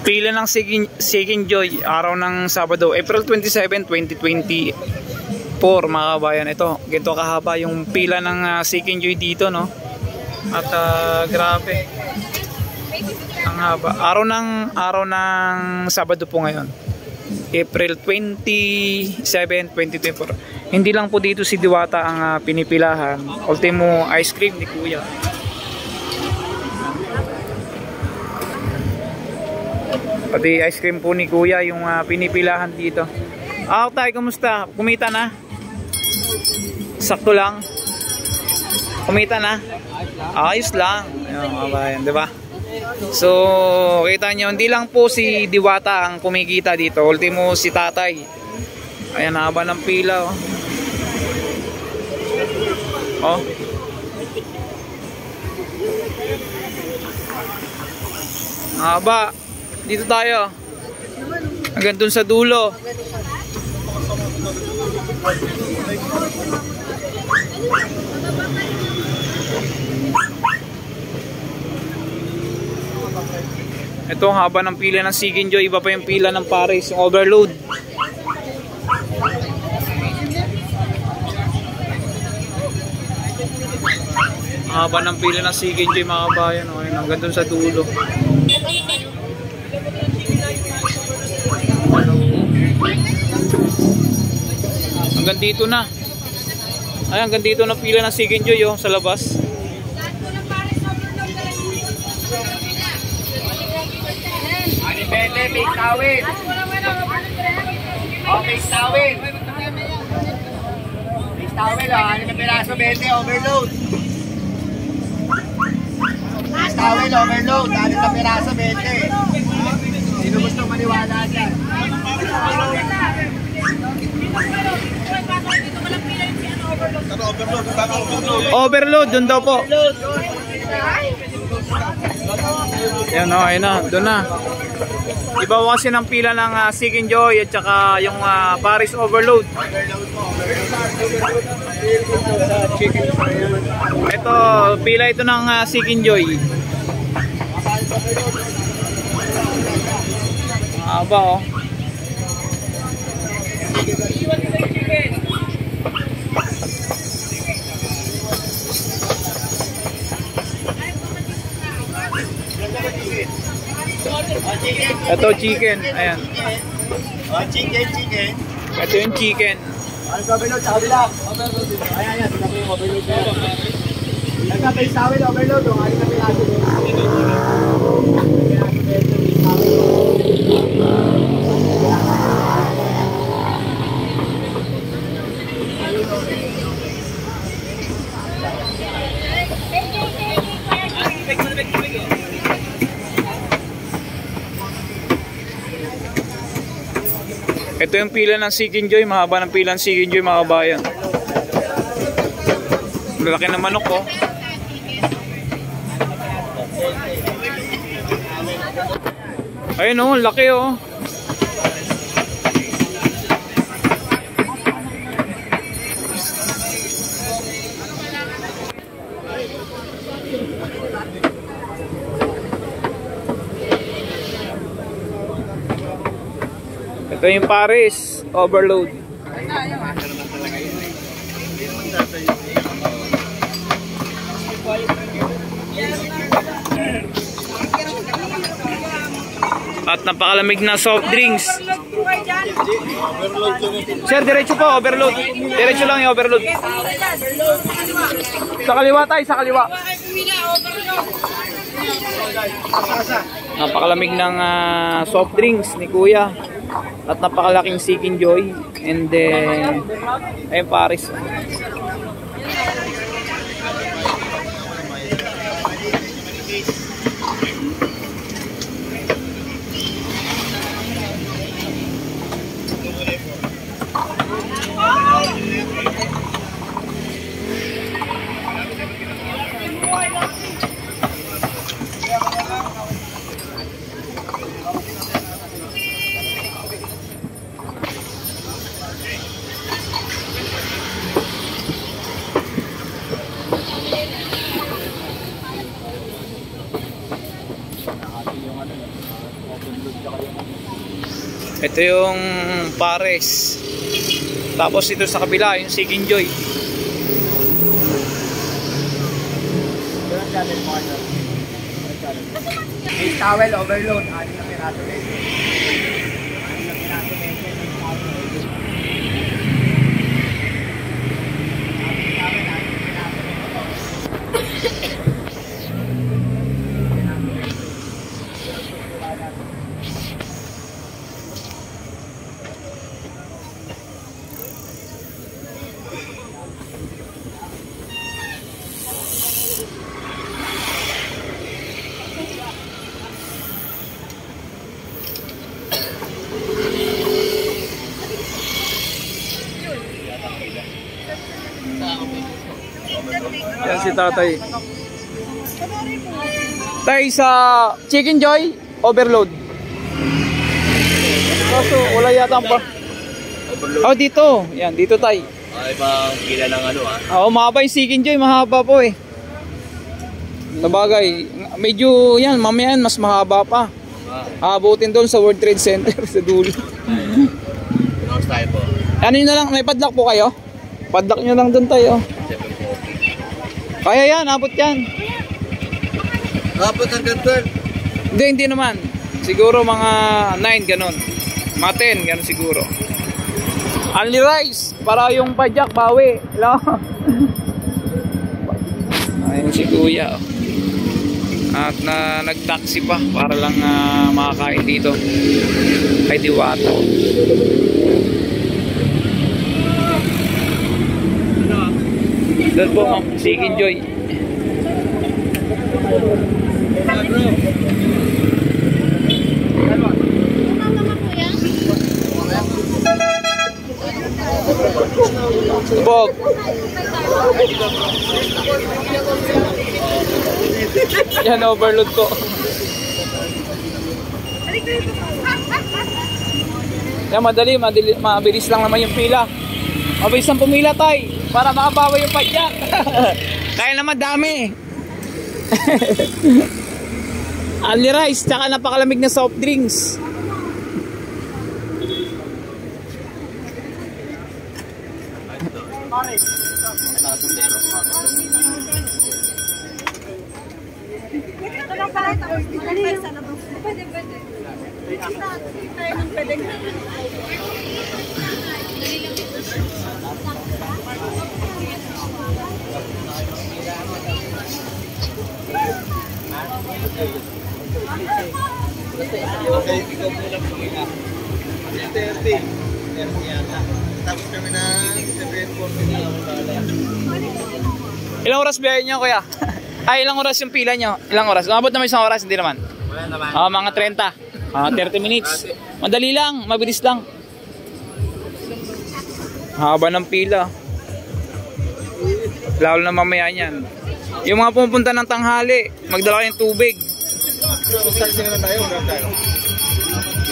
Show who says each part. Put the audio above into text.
Speaker 1: Pila ng Seeking Joy, araw ng Sabado, April 27, 2024 mga kabayan. Ito, ganito kahaba yung pila ng Seeking Joy dito, no? At grabe. Ang haba. Araw ng Sabado po ngayon. April 27, 2024. Hindi lang po dito si Diwata ang pinipilahan. Ultimo ice cream ni Kuya. Pati ice cream po ni Kuya yung pinipilahan dito. Tay, kumusta? Kumita na? Sakto lang? Kumita na? Ayos lang. Ayun, kabayan, diba? So, kita nyo, hindi lang po si Diwata ang kumikita dito. Ultimo si Tatay. Ayan, haba ng pila, oh. Oh. Haba. Dito tayo. Hanggang dun sa dulo. Ito ang haba ng pila ng Seeking Joy. Iba pa yung pila ng Paris, yung overload. Haba ng pila ng Seeking Joy mga kabayan. Okay, hanggang dun sa dulo. Hanggang dito na. Ay, hanggang dito na pila ng Seeking Joy, oh, sa labas.
Speaker 2: Bente, big tawin. Oh, big tawin. Big tawin, oh. 6 na piraso, 20, overload. Big tawin, overload. 6 na piraso, 20. Sino gusto maniwala dyan?
Speaker 1: Overload, dun daw po. Yan, oh, ayun na, dun na. Iba kasi ng pila ng Seeking Joy at saka yung Paris overload. Ito, pila ito ng Seeking Joy. Aba, oh. Ito chicken, ayan.
Speaker 2: Oh, chicken.
Speaker 1: Ito yung chicken.
Speaker 2: Ano sa overload sa kabila? Ayan, sinabi yung overload na yan. Nagka-base tawin, overload. Yung 6 na piraso.
Speaker 1: Ito yung pila ng Seeking Joy, mahaba ng pila ng Seeking Joy mga kabayan. Malaki na manok, oh. Ayun, oh, laki, oh. Ito yung Paris overload. At napakalamig na soft drinks. Sir, diretso po, overload. Diretso lang yung overload. Sa kaliwa tayo, sa kaliwa. Napakalamig ng soft drinks ni Kuya. At napakalaking Seeking Joy. And then ayun, Paris. Ito yung pares. Tapos ito sa kabila, yung Seek Enjoy.
Speaker 2: May towel overload. 6 na piraso na ito. 6 na piraso na ito.
Speaker 1: Yan si tatay. Tay, sa Chicken Joy, overload. Kaso wala yata ang pa. Oh, dito. Yan, dito tay.
Speaker 2: Ay, ibang pila ng ano ha?
Speaker 1: Oo, mahaba yung Chicken Joy. Mahaba po eh. Sabagay, medyo yan, mamaya mas mahaba pa. Abutin doon sa World Trade Center sa dulo.
Speaker 2: Ano tayo po?
Speaker 1: Ano yun na lang, may padlock po kayo? Padlock nyo lang doon tayo. Kaya yan, abot yan.
Speaker 2: Abot hanggang 12.
Speaker 1: Hindi naman. Siguro mga 9 ganun. Mga 10 ganun siguro. Only rice para yung padyak bawi. Hello? Ayun si kuya. At nag-taxi pa para lang makakain dito kay Diwata. Doon po ma'am, Seek Enjoy. Bog. Yan, overload ko. Yan, mabilis lang naman yung pila. Mabilis ang pumila tay para makabawa yung padyak. Kaya naman dami. Only rice, tsaka napakalamig na soft drinks.
Speaker 2: Tapos kami na 7:40.
Speaker 1: Ilang oras biyahe nyo kuya? Ay, ilang oras yung pila nyo? Ilang oras? Umabot naman isang oras, hindi naman?
Speaker 2: Wala naman.
Speaker 1: Mga 30 minutes. Madali lang, mabilis lang. Haba ng pila. Lalo na mamaya niyan. Yung mga pumunta ng tanghali, magdala kayong tubig.
Speaker 2: Magtaksi naman tayo.